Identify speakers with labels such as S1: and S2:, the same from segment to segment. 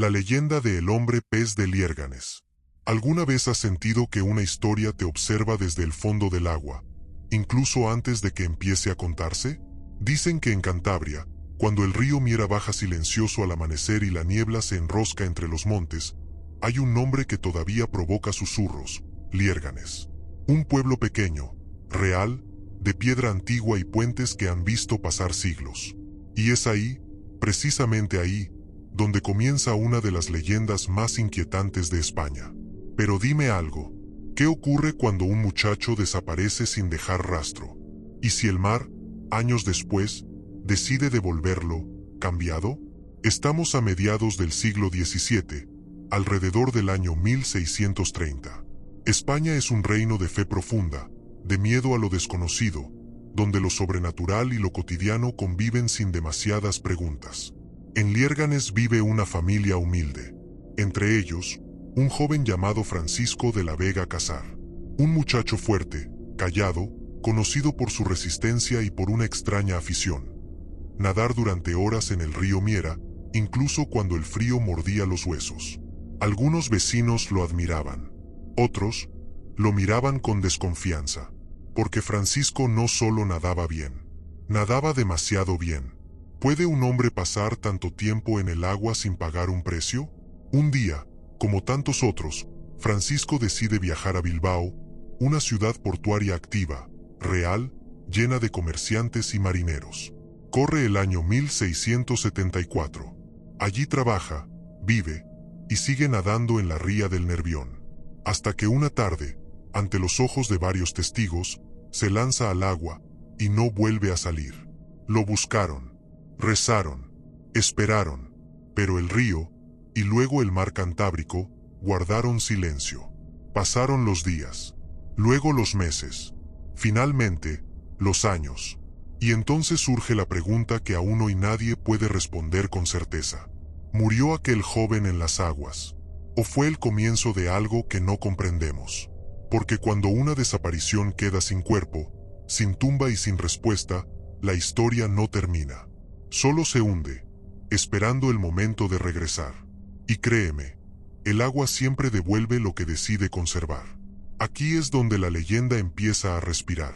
S1: La leyenda de El hombre pez de Liérganes. ¿Alguna vez has sentido que una historia te observa desde el fondo del agua, incluso antes de que empiece a contarse? Dicen que en Cantabria, cuando el río Miera baja silencioso al amanecer y la niebla se enrosca entre los montes, hay un nombre que todavía provoca susurros: Liérganes. Un pueblo pequeño, real, de piedra antigua y puentes que han visto pasar siglos. Y es ahí, precisamente ahí, donde comienza una de las leyendas más inquietantes de España. Pero dime algo, ¿qué ocurre cuando un muchacho desaparece sin dejar rastro? ¿Y si el mar, años después, decide devolverlo, cambiado? Estamos a mediados del siglo XVII, alrededor del año 1630. España es un reino de fe profunda, de miedo a lo desconocido, donde lo sobrenatural y lo cotidiano conviven sin demasiadas preguntas. En Liérganes vive una familia humilde, entre ellos, un joven llamado Francisco de la Vega Casar. Un muchacho fuerte, callado, conocido por su resistencia y por una extraña afición: nadar durante horas en el río Miera, incluso cuando el frío mordía los huesos. Algunos vecinos lo admiraban. Otros lo miraban con desconfianza, porque Francisco no solo nadaba bien, nadaba demasiado bien. ¿Puede un hombre pasar tanto tiempo en el agua sin pagar un precio? Un día, como tantos otros, Francisco decide viajar a Bilbao, una ciudad portuaria activa, real, llena de comerciantes y marineros. Corre el año 1674. Allí trabaja, vive y sigue nadando en la ría del Nervión. Hasta que una tarde, ante los ojos de varios testigos, se lanza al agua y no vuelve a salir. Lo buscaron, rezaron, esperaron, pero el río, y luego el mar Cantábrico, guardaron silencio. Pasaron los días, luego los meses, finalmente, los años. Y entonces surge la pregunta que aún hoy nadie puede responder con certeza. ¿Murió aquel joven en las aguas? ¿O fue el comienzo de algo que no comprendemos? Porque cuando una desaparición queda sin cuerpo, sin tumba y sin respuesta, la historia no termina. Solo se hunde, esperando el momento de regresar. Y créeme, el agua siempre devuelve lo que decide conservar. Aquí es donde la leyenda empieza a respirar.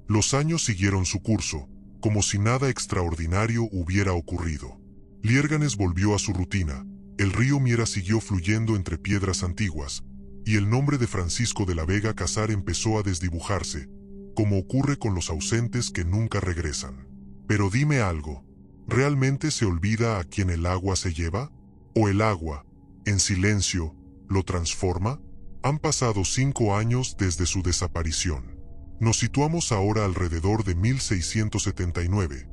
S1: Los años siguieron su curso, como si nada extraordinario hubiera ocurrido. Liérganes volvió a su rutina, el río Miera siguió fluyendo entre piedras antiguas, y el nombre de Francisco de la Vega Casar empezó a desdibujarse, como ocurre con los ausentes que nunca regresan. Pero dime algo, ¿realmente se olvida a quien el agua se lleva? ¿O el agua, en silencio, lo transforma? Han pasado 5 años desde su desaparición. Nos situamos ahora alrededor de 1679,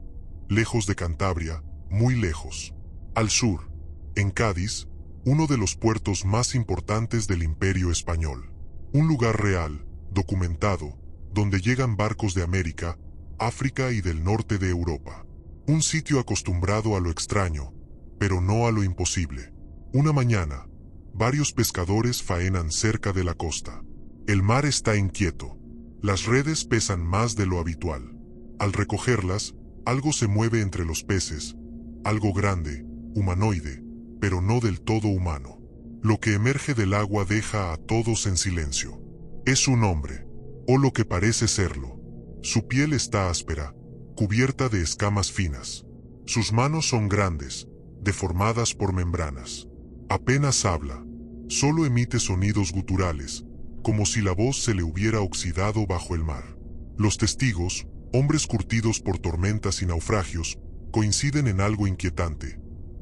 S1: lejos de Cantabria, muy lejos. Al sur, en Cádiz, uno de los puertos más importantes del Imperio Español. Un lugar real, documentado, donde llegan barcos de América, África y del norte de Europa. Un sitio acostumbrado a lo extraño, pero no a lo imposible. Una mañana, varios pescadores faenan cerca de la costa. El mar está inquieto. Las redes pesan más de lo habitual. Al recogerlas, algo se mueve entre los peces, algo grande, humanoide, pero no del todo humano. Lo que emerge del agua deja a todos en silencio. Es un hombre, o lo que parece serlo. Su piel está áspera, cubierta de escamas finas. Sus manos son grandes, deformadas por membranas. Apenas habla, solo emite sonidos guturales, como si la voz se le hubiera oxidado bajo el mar. Los testigos, hombres curtidos por tormentas y naufragios, coinciden en algo inquietante.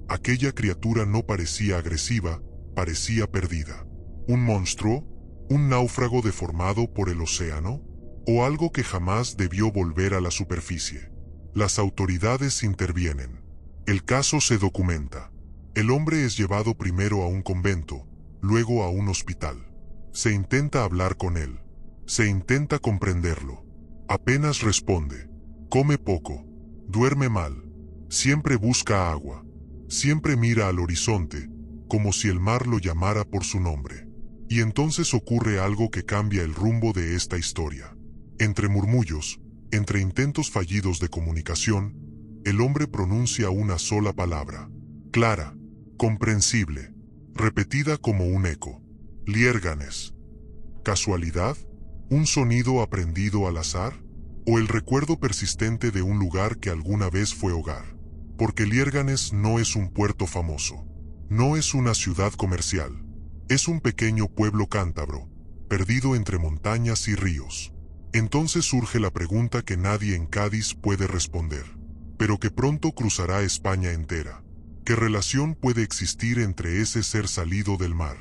S1: Aquella criatura no parecía agresiva, parecía perdida. ¿Un monstruo? ¿Un náufrago deformado por el océano? ¿O algo que jamás debió volver a la superficie? Las autoridades intervienen. El caso se documenta. El hombre es llevado primero a un convento, luego a un hospital. Se intenta hablar con él. Se intenta comprenderlo. Apenas responde. Come poco. Duerme mal. Siempre busca agua. Siempre mira al horizonte, como si el mar lo llamara por su nombre. Y entonces ocurre algo que cambia el rumbo de esta historia. Entre murmullos, entre intentos fallidos de comunicación, el hombre pronuncia una sola palabra. Clara, comprensible, repetida como un eco. Liérganes. ¿Casualidad? ¿Un sonido aprendido al azar? ¿O el recuerdo persistente de un lugar que alguna vez fue hogar? Porque Liérganes no es un puerto famoso. No es una ciudad comercial. Es un pequeño pueblo cántabro, perdido entre montañas y ríos. Entonces surge la pregunta que nadie en Cádiz puede responder, pero que pronto cruzará España entera. ¿Qué relación puede existir entre ese ser salido del mar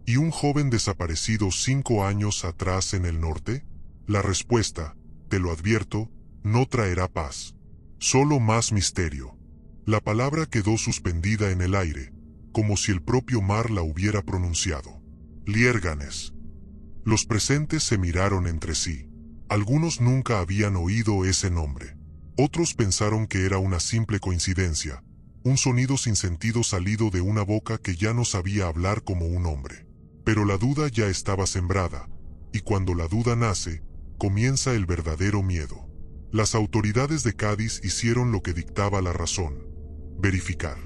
S1: y un joven desaparecido 5 años atrás en el norte? La respuesta, te lo advierto, no traerá paz, solo más misterio. La palabra quedó suspendida en el aire, como si el propio mar la hubiera pronunciado. Liérganes. Los presentes se miraron entre sí. Algunos nunca habían oído ese nombre. Otros pensaron que era una simple coincidencia, un sonido sin sentido salido de una boca que ya no sabía hablar como un hombre. Pero la duda ya estaba sembrada, y cuando la duda nace, comienza el verdadero miedo. Las autoridades de Cádiz hicieron lo que dictaba la razón: verificar.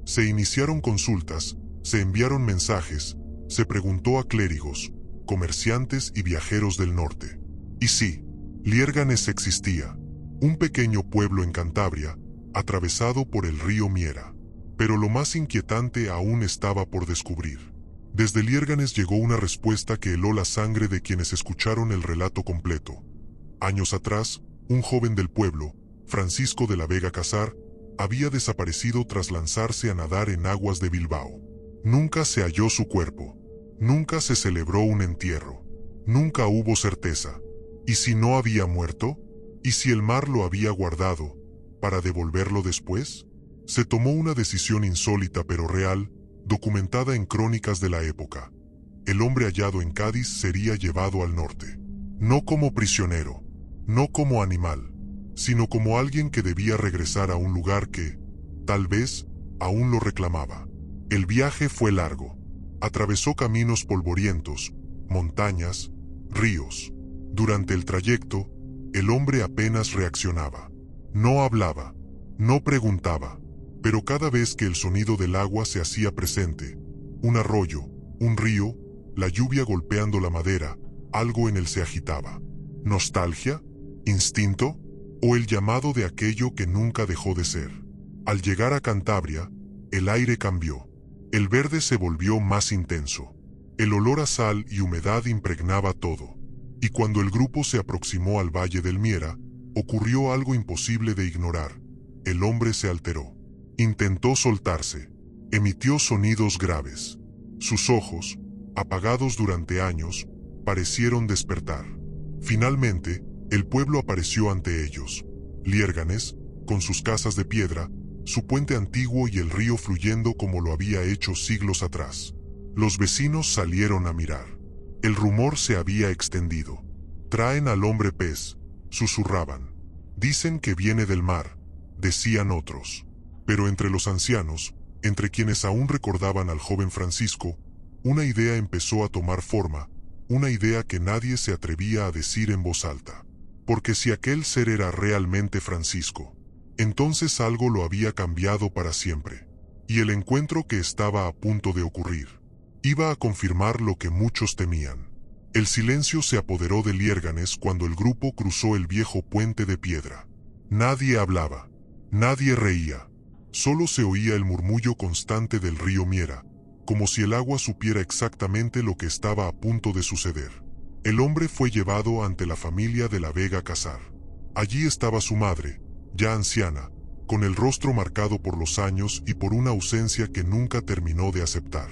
S1: Se iniciaron consultas, se enviaron mensajes, se preguntó a clérigos, comerciantes y viajeros del norte. Y sí, Liérganes existía, un pequeño pueblo en Cantabria, atravesado por el río Miera. Pero lo más inquietante aún estaba por descubrir. Desde Liérganes llegó una respuesta que heló la sangre de quienes escucharon el relato completo. Años atrás, un joven del pueblo, Francisco de la Vega Casar, había desaparecido tras lanzarse a nadar en aguas de Bilbao. Nunca se halló su cuerpo. Nunca se celebró un entierro. Nunca hubo certeza. ¿Y si no había muerto? ¿Y si el mar lo había guardado para devolverlo después? Se tomó una decisión insólita pero real, documentada en crónicas de la época. El hombre hallado en Cádiz sería llevado al norte. No como prisionero, no como animal, sino como alguien que debía regresar a un lugar que, tal vez, aún lo reclamaba. El viaje fue largo. Atravesó caminos polvorientos, montañas, ríos. Durante el trayecto, el hombre apenas reaccionaba. No hablaba, no preguntaba, pero cada vez que el sonido del agua se hacía presente, un arroyo, un río, la lluvia golpeando la madera, algo en él se agitaba. ¿Nostalgia? ¿Instinto? ¿O el llamado de aquello que nunca dejó de ser? Al llegar a Cantabria, el aire cambió. El verde se volvió más intenso. El olor a sal y humedad impregnaba todo. Y cuando el grupo se aproximó al valle del Miera, ocurrió algo imposible de ignorar. El hombre se alteró. Intentó soltarse. Emitió sonidos graves. Sus ojos, apagados durante años, parecieron despertar. Finalmente, el pueblo apareció ante ellos. Liérganes, con sus casas de piedra, su puente antiguo y el río fluyendo como lo había hecho siglos atrás. Los vecinos salieron a mirar. El rumor se había extendido. Traen al hombre pez, susurraban. Dicen que viene del mar, decían otros. Pero entre los ancianos, entre quienes aún recordaban al joven Francisco, una idea empezó a tomar forma, una idea que nadie se atrevía a decir en voz alta. Porque si aquel ser era realmente Francisco, entonces algo lo había cambiado para siempre. Y el encuentro que estaba a punto de ocurrir iba a confirmar lo que muchos temían. El silencio se apoderó de Liérganes cuando el grupo cruzó el viejo puente de piedra. Nadie hablaba, nadie reía. Solo se oía el murmullo constante del río Miera, como si el agua supiera exactamente lo que estaba a punto de suceder. El hombre fue llevado ante la familia de la Vega Casar. Allí estaba su madre, ya anciana, con el rostro marcado por los años y por una ausencia que nunca terminó de aceptar.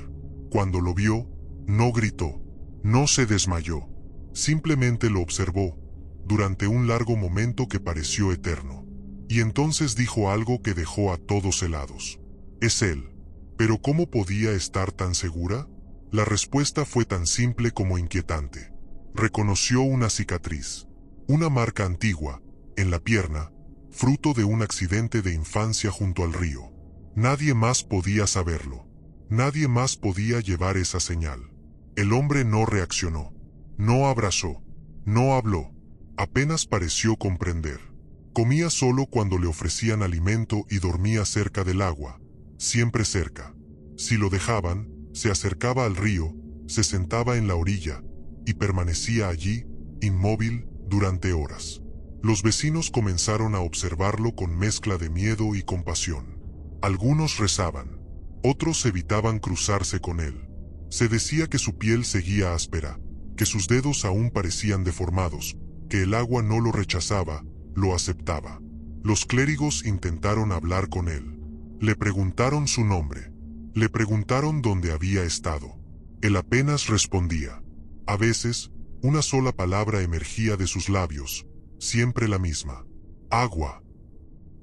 S1: Cuando lo vio, no gritó, no se desmayó, simplemente lo observó, durante un largo momento que pareció eterno. Y entonces dijo algo que dejó a todos helados. Es él. ¿Pero cómo podía estar tan segura? La respuesta fue tan simple como inquietante. Reconoció una cicatriz, una marca antigua, en la pierna, fruto de un accidente de infancia junto al río. Nadie más podía saberlo. Nadie más podía llevar esa señal. El hombre no reaccionó, no abrazó, no habló, apenas pareció comprender. Comía solo cuando le ofrecían alimento y dormía cerca del agua, siempre cerca. Si lo dejaban, Se acercaba al río, se sentaba en la orilla y permanecía allí, inmóvil, durante horas. Los vecinos comenzaron a observarlo con mezcla de miedo y compasión. Algunos rezaban, otros evitaban cruzarse con él. Se decía que su piel seguía áspera, que sus dedos aún parecían deformados, que el agua no lo rechazaba, lo aceptaba. Los clérigos intentaron hablar con él. Le preguntaron su nombre. Le preguntaron dónde había estado. Él apenas respondía. A veces, una sola palabra emergía de sus labios, siempre la misma: agua.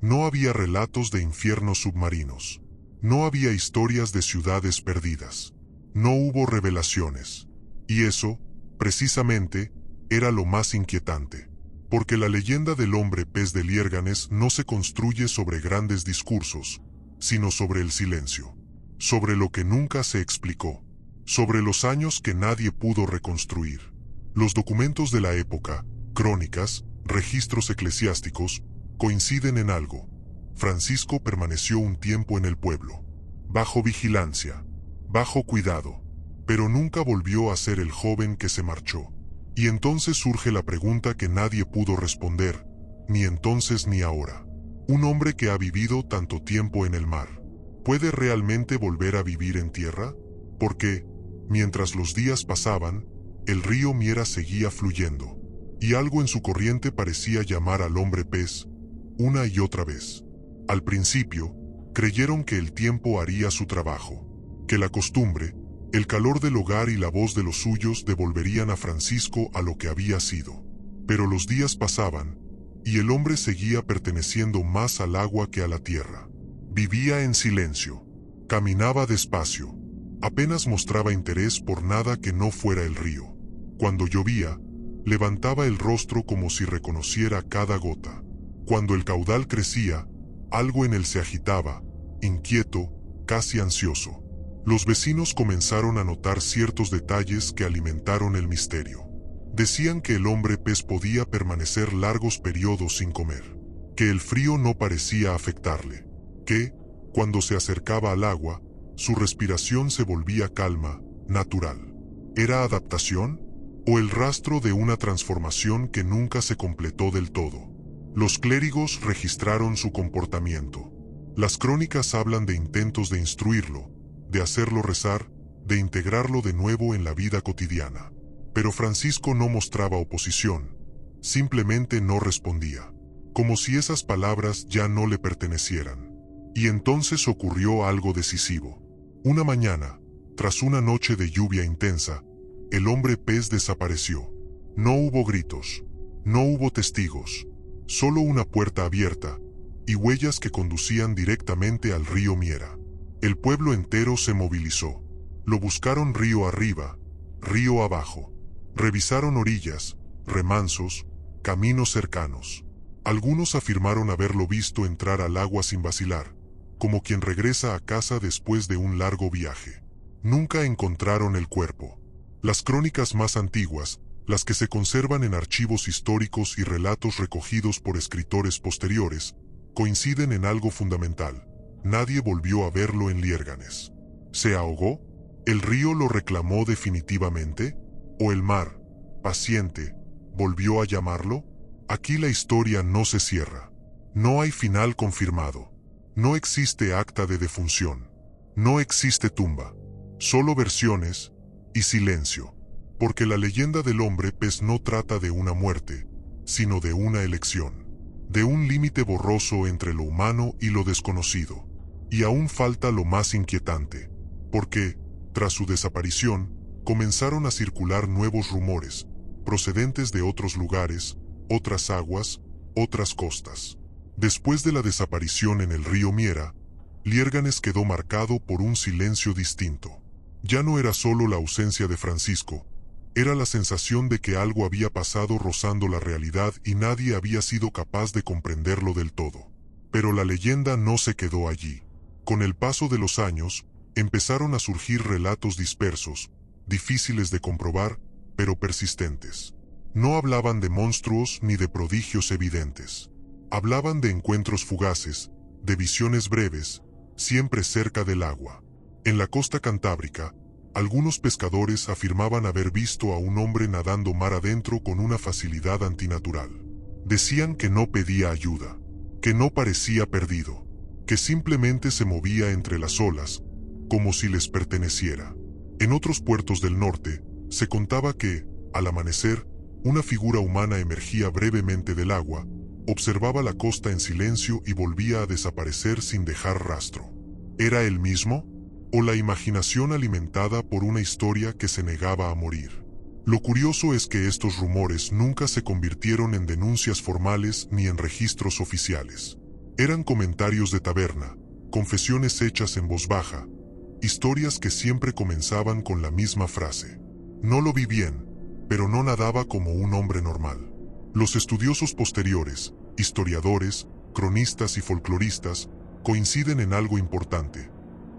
S1: No había relatos de infiernos submarinos. No había historias de ciudades perdidas. No hubo revelaciones. Y eso, precisamente, era lo más inquietante. Porque la leyenda del hombre pez de Liérganes no se construye sobre grandes discursos, sino sobre el silencio. Sobre lo que nunca se explicó. Sobre los años que nadie pudo reconstruir. Los documentos de la época, crónicas, registros eclesiásticos, coinciden en algo. Francisco permaneció un tiempo en el pueblo, bajo vigilancia, bajo cuidado, pero nunca volvió a ser el joven que se marchó. Y entonces surge la pregunta que nadie pudo responder, ni entonces ni ahora. Un hombre que ha vivido tanto tiempo en el mar, ¿puede realmente volver a vivir en tierra? Porque, mientras los días pasaban, el río Miera seguía fluyendo, y algo en su corriente parecía llamar al hombre pez, una y otra vez. Al principio, creyeron que el tiempo haría su trabajo, que la costumbre, el calor del hogar y la voz de los suyos devolverían a Francisco a lo que había sido. Pero los días pasaban, y el hombre seguía perteneciendo más al agua que a la tierra. Vivía en silencio, caminaba despacio, apenas mostraba interés por nada que no fuera el río. Cuando llovía, levantaba el rostro como si reconociera cada gota. Cuando el caudal crecía, algo en él se agitaba, inquieto, casi ansioso. Los vecinos comenzaron a notar ciertos detalles que alimentaron el misterio. Decían que el hombre pez podía permanecer largos periodos sin comer, que el frío no parecía afectarle, que, cuando se acercaba al agua, su respiración se volvía calma, natural. ¿Era adaptación? ¿O el rastro de una transformación que nunca se completó del todo? Los clérigos registraron su comportamiento. Las crónicas hablan de intentos de instruirlo, de hacerlo rezar, de integrarlo de nuevo en la vida cotidiana. Pero Francisco no mostraba oposición, simplemente no respondía, como si esas palabras ya no le pertenecieran. Y entonces ocurrió algo decisivo. Una mañana, tras una noche de lluvia intensa, el hombre pez desapareció. No hubo gritos, no hubo testigos, solo una puerta abierta y huellas que conducían directamente al río Miera. El pueblo entero se movilizó. Lo buscaron río arriba, río abajo. Revisaron orillas, remansos, caminos cercanos. Algunos afirmaron haberlo visto entrar al agua sin vacilar, como quien regresa a casa después de un largo viaje. Nunca encontraron el cuerpo. Las crónicas más antiguas, las que se conservan en archivos históricos y relatos recogidos por escritores posteriores, coinciden en algo fundamental. Nadie volvió a verlo en Liérganes. ¿Se ahogó? ¿El río lo reclamó definitivamente? ¿O el mar, paciente, volvió a llamarlo? Aquí la historia no se cierra. No hay final confirmado. No existe acta de defunción. No existe tumba. Solo versiones y silencio. Porque la leyenda del hombre pez no trata de una muerte, sino de una elección. De un límite borroso entre lo humano y lo desconocido. Y aún falta lo más inquietante. Porque, tras su desaparición, comenzaron a circular nuevos rumores, procedentes de otros lugares, otras aguas, otras costas. Después de la desaparición en el río Miera, Liérganes quedó marcado por un silencio distinto. Ya no era solo la ausencia de Francisco, era la sensación de que algo había pasado rozando la realidad y nadie había sido capaz de comprenderlo del todo. Pero la leyenda no se quedó allí. Con el paso de los años, empezaron a surgir relatos dispersos, difíciles de comprobar, pero persistentes. No hablaban de monstruos ni de prodigios evidentes. Hablaban de encuentros fugaces, de visiones breves, siempre cerca del agua. En la costa cantábrica, Algunos pescadores afirmaban haber visto a un hombre nadando mar adentro con una facilidad antinatural. Decían que no pedía ayuda, que no parecía perdido, que simplemente se movía entre las olas, como si les perteneciera. En otros puertos del norte, se contaba que, al amanecer, una figura humana emergía brevemente del agua, observaba la costa en silencio y volvía a desaparecer sin dejar rastro. ¿Era él mismo? ¿O la imaginación alimentada por una historia que se negaba a morir? Lo curioso es que estos rumores nunca se convirtieron en denuncias formales ni en registros oficiales. Eran comentarios de taberna, confesiones hechas en voz baja, historias que siempre comenzaban con la misma frase. No lo vi bien, pero no nadaba como un hombre normal. Los estudiosos posteriores, historiadores, cronistas y folcloristas, coinciden en algo importante.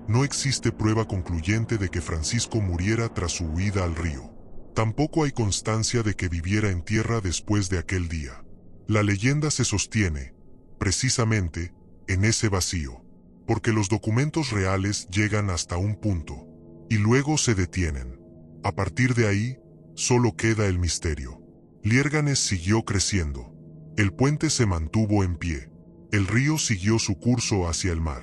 S1: No existe prueba concluyente de que Francisco muriera tras su huida al río. Tampoco hay constancia de que viviera en tierra después de aquel día. La leyenda se sostiene, precisamente, en ese vacío, porque los documentos reales llegan hasta un punto, y luego se detienen. A partir de ahí, solo queda el misterio. Liérganes siguió creciendo. El puente se mantuvo en pie. El río siguió su curso hacia el mar.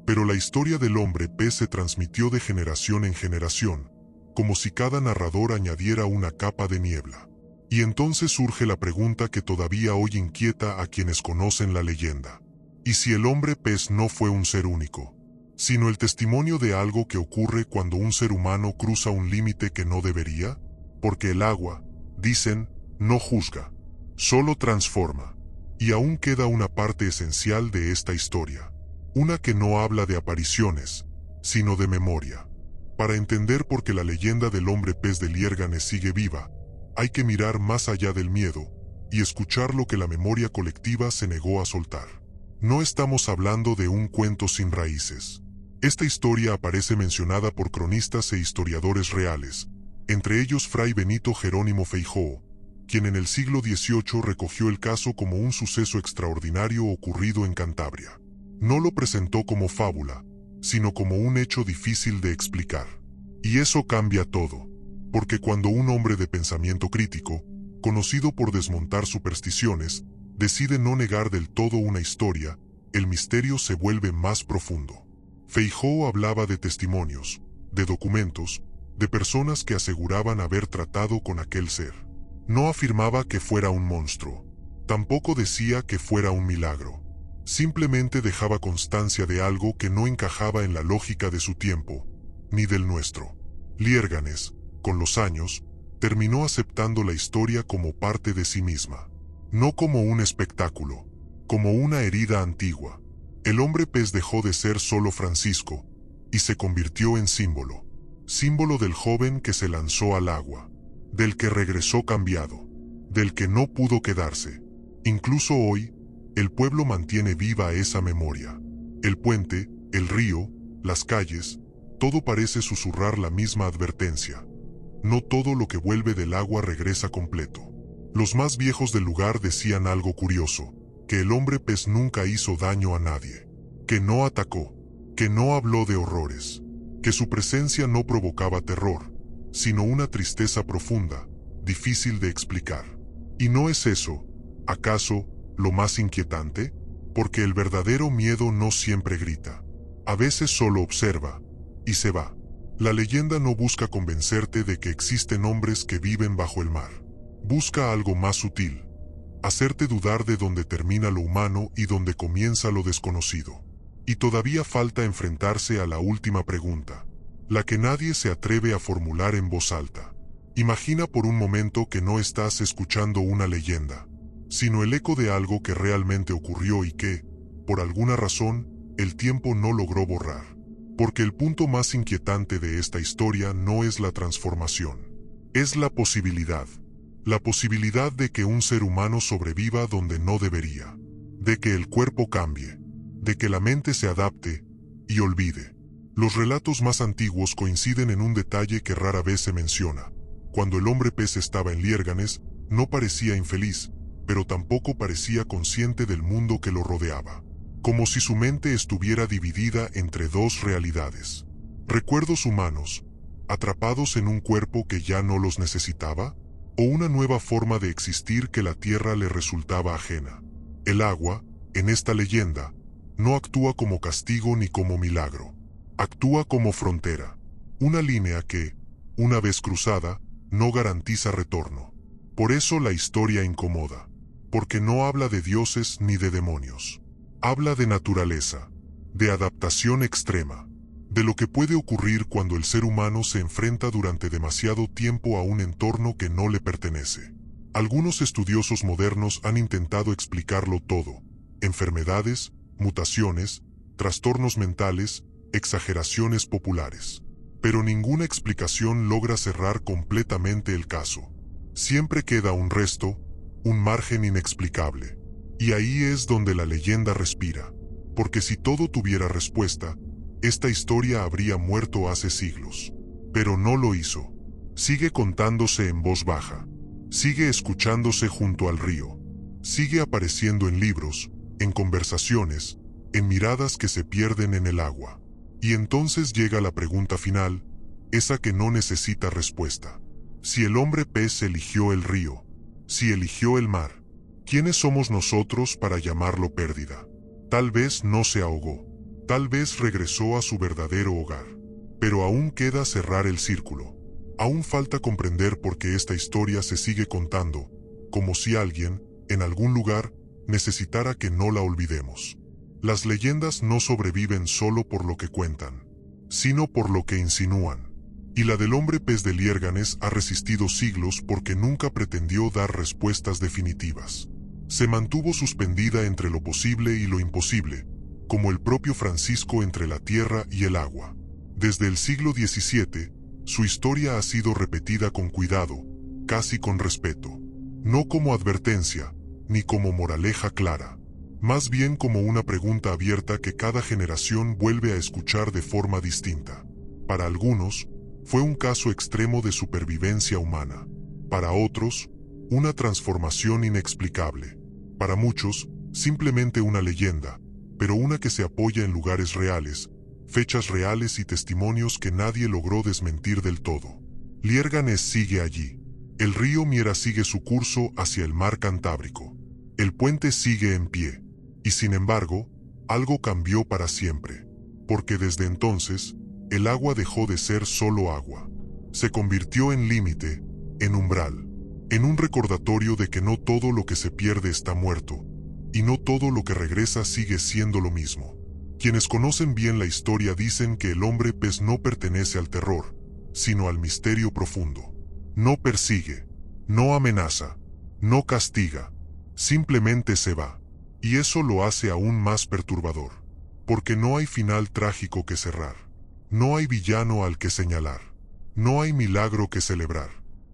S1: Pero la historia del hombre pez se transmitió de generación en generación, como si cada narrador añadiera una capa de niebla. Y entonces surge la pregunta que todavía hoy inquieta a quienes conocen la leyenda. ¿Y si el hombre pez no fue un ser único, sino el testimonio de algo que ocurre cuando un ser humano cruza un límite que no debería? Porque el agua, dicen, no juzga, solo transforma. Y aún queda una parte esencial de esta historia. Una que no habla de apariciones, sino de memoria. Para entender por qué la leyenda del hombre pez de Liérganes sigue viva, hay que mirar más allá del miedo y escuchar lo que la memoria colectiva se negó a soltar. No estamos hablando de un cuento sin raíces. Esta historia aparece mencionada por cronistas e historiadores reales, entre ellos Fray Benito Jerónimo Feijoo, quien en el siglo XVIII recogió el caso como un suceso extraordinario ocurrido en Cantabria. No lo presentó como fábula, sino como un hecho difícil de explicar. Y eso cambia todo, porque cuando un hombre de pensamiento crítico, conocido por desmontar supersticiones, decide no negar del todo una historia, el misterio se vuelve más profundo. Feijoo hablaba de testimonios, de documentos, de personas que aseguraban haber tratado con aquel ser. No afirmaba que fuera un monstruo, tampoco decía que fuera un milagro. Simplemente dejaba constancia de algo que no encajaba en la lógica de su tiempo, ni del nuestro. Liérganes, con los años, terminó aceptando la historia como parte de sí misma. No como un espectáculo, como una herida antigua. El hombre pez dejó de ser solo Francisco, y se convirtió en símbolo. Símbolo del joven que se lanzó al agua, del que regresó cambiado, del que no pudo quedarse. Incluso hoy, el pueblo mantiene viva esa memoria. El puente, el río, las calles, todo parece susurrar la misma advertencia. No todo lo que vuelve del agua regresa completo. Los más viejos del lugar decían algo curioso, que el hombre pez nunca hizo daño a nadie, que no atacó, que no habló de horrores, que su presencia no provocaba terror, sino una tristeza profunda, difícil de explicar. ¿Y no es eso, acaso, lo más inquietante? Porque el verdadero miedo no siempre grita. A veces solo observa, y se va. La leyenda no busca convencerte de que existen hombres que viven bajo el mar. Busca algo más sutil. Hacerte dudar de dónde termina lo humano y dónde comienza lo desconocido. Y todavía falta enfrentarse a la última pregunta, la que nadie se atreve a formular en voz alta. Imagina por un momento que no estás escuchando una leyenda, sino el eco de algo que realmente ocurrió y que, por alguna razón, el tiempo no logró borrar. Porque el punto más inquietante de esta historia no es la transformación, es la posibilidad. La posibilidad de que un ser humano sobreviva donde no debería, de que el cuerpo cambie, de que la mente se adapte y olvide. Los relatos más antiguos coinciden en un detalle que rara vez se menciona. Cuando el hombre pez estaba en Liérganes, no parecía infeliz, pero tampoco parecía consciente del mundo que lo rodeaba. Como si su mente estuviera dividida entre dos realidades. Recuerdos humanos, atrapados en un cuerpo que ya no los necesitaba, o una nueva forma de existir que la tierra le resultaba ajena. El agua, en esta leyenda, no actúa como castigo ni como milagro. Actúa como frontera, una línea que, una vez cruzada, no garantiza retorno. Por eso la historia incomoda, porque no habla de dioses ni de demonios. Habla de naturaleza, de adaptación extrema, de lo que puede ocurrir cuando el ser humano se enfrenta durante demasiado tiempo a un entorno que no le pertenece. Algunos estudiosos modernos han intentado explicarlo todo: enfermedades, mutaciones, trastornos mentales, exageraciones populares. Pero ninguna explicación logra cerrar completamente el caso. Siempre queda un resto, un margen inexplicable. Y ahí es donde la leyenda respira. Porque si todo tuviera respuesta, esta historia habría muerto hace siglos. Pero no lo hizo. Sigue contándose en voz baja. Sigue escuchándose junto al río. Sigue apareciendo en libros, en conversaciones, en miradas que se pierden en el agua. Y entonces llega la pregunta final, esa que no necesita respuesta. Si el hombre pez eligió el río, si eligió el mar, ¿quiénes somos nosotros para llamarlo pérdida? Tal vez no se ahogó, tal vez regresó a su verdadero hogar. Pero aún queda cerrar el círculo. Aún falta comprender por qué esta historia se sigue contando, como si alguien, en algún lugar, necesitara que no la olvidemos. Las leyendas no sobreviven solo por lo que cuentan, sino por lo que insinúan. Y la del hombre pez de Liérganes ha resistido siglos porque nunca pretendió dar respuestas definitivas. Se mantuvo suspendida entre lo posible y lo imposible, como el propio Francisco entre la tierra y el agua. Desde el siglo XVII, su historia ha sido repetida con cuidado, casi con respeto. No como advertencia, ni como moraleja clara. Más bien como una pregunta abierta que cada generación vuelve a escuchar de forma distinta. Para algunos, fue un caso extremo de supervivencia humana. Para otros, una transformación inexplicable. Para muchos, simplemente una leyenda, pero una que se apoya en lugares reales, fechas reales y testimonios que nadie logró desmentir del todo. Liérganes sigue allí. El río Miera sigue su curso hacia el mar Cantábrico. El puente sigue en pie. Y sin embargo, algo cambió para siempre. Porque desde entonces, el agua dejó de ser solo agua. Se convirtió en límite, en umbral, en un recordatorio de que no todo lo que se pierde está muerto, y no todo lo que regresa sigue siendo lo mismo. Quienes conocen bien la historia dicen que el hombre pez no pertenece al terror, sino al misterio profundo. No persigue, no amenaza, no castiga, simplemente se va. Y eso lo hace aún más perturbador. Porque no hay final trágico que cerrar. No hay villano al que señalar. No hay milagro que celebrar.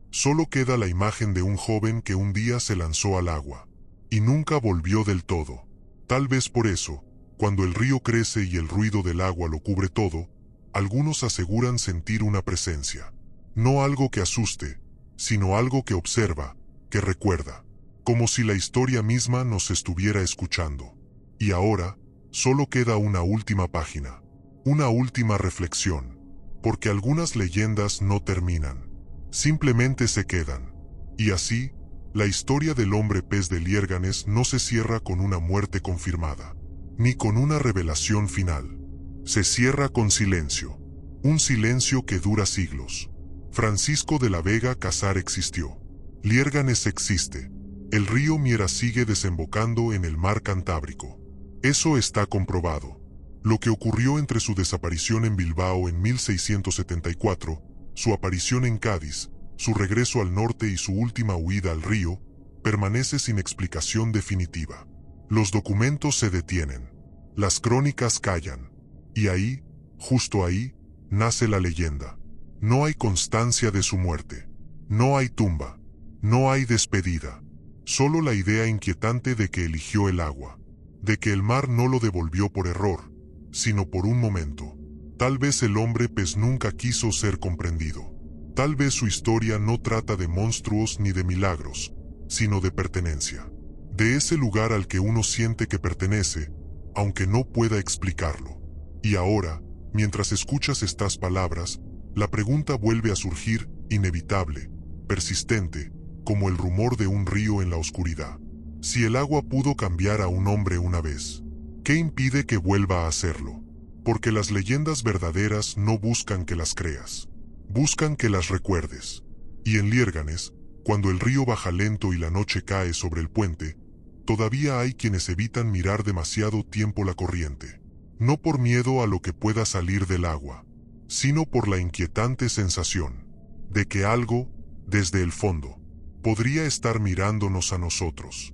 S1: Solo queda la imagen de un joven que un día se lanzó al agua. Y nunca volvió del todo. Tal vez por eso, cuando el río crece y el ruido del agua lo cubre todo, algunos aseguran sentir una presencia. No algo que asuste, sino algo que observa, que recuerda. Como si la historia misma nos estuviera escuchando. Y ahora, solo queda una última página. Una última reflexión. Porque algunas leyendas no terminan. Simplemente se quedan. Y así, la historia del hombre pez de Liérganes no se cierra con una muerte confirmada. Ni con una revelación final. Se cierra con silencio. Un silencio que dura siglos. Francisco de la Vega Casar existió. Liérganes existe. El río Miera sigue desembocando en el mar Cantábrico. Eso está comprobado. Lo que ocurrió entre su desaparición en Bilbao en 1674, su aparición en Cádiz, su regreso al norte y su última huida al río, permanece sin explicación definitiva. Los documentos se detienen. Las crónicas callan. Y ahí, justo ahí, nace la leyenda. No hay constancia de su muerte. No hay tumba. No hay despedida. Solo la idea inquietante de que eligió el agua, de que el mar no lo devolvió por error, sino por un momento. Tal vez el hombre pez nunca quiso ser comprendido. Tal vez su historia no trata de monstruos ni de milagros, sino de pertenencia. De ese lugar al que uno siente que pertenece, aunque no pueda explicarlo. Y ahora, mientras escuchas estas palabras, La pregunta vuelve a surgir, inevitable, persistente, como el rumor de un río en la oscuridad. Si el agua pudo cambiar a un hombre una vez, ¿qué impide que vuelva a hacerlo? Porque las leyendas verdaderas no buscan que las creas, buscan que las recuerdes. Y en Liérganes, cuando el río baja lento y la noche cae sobre el puente, todavía hay quienes evitan mirar demasiado tiempo la corriente. No por miedo a lo que pueda salir del agua, sino por la inquietante sensación de que algo, desde el fondo, podría estar mirándonos a nosotros.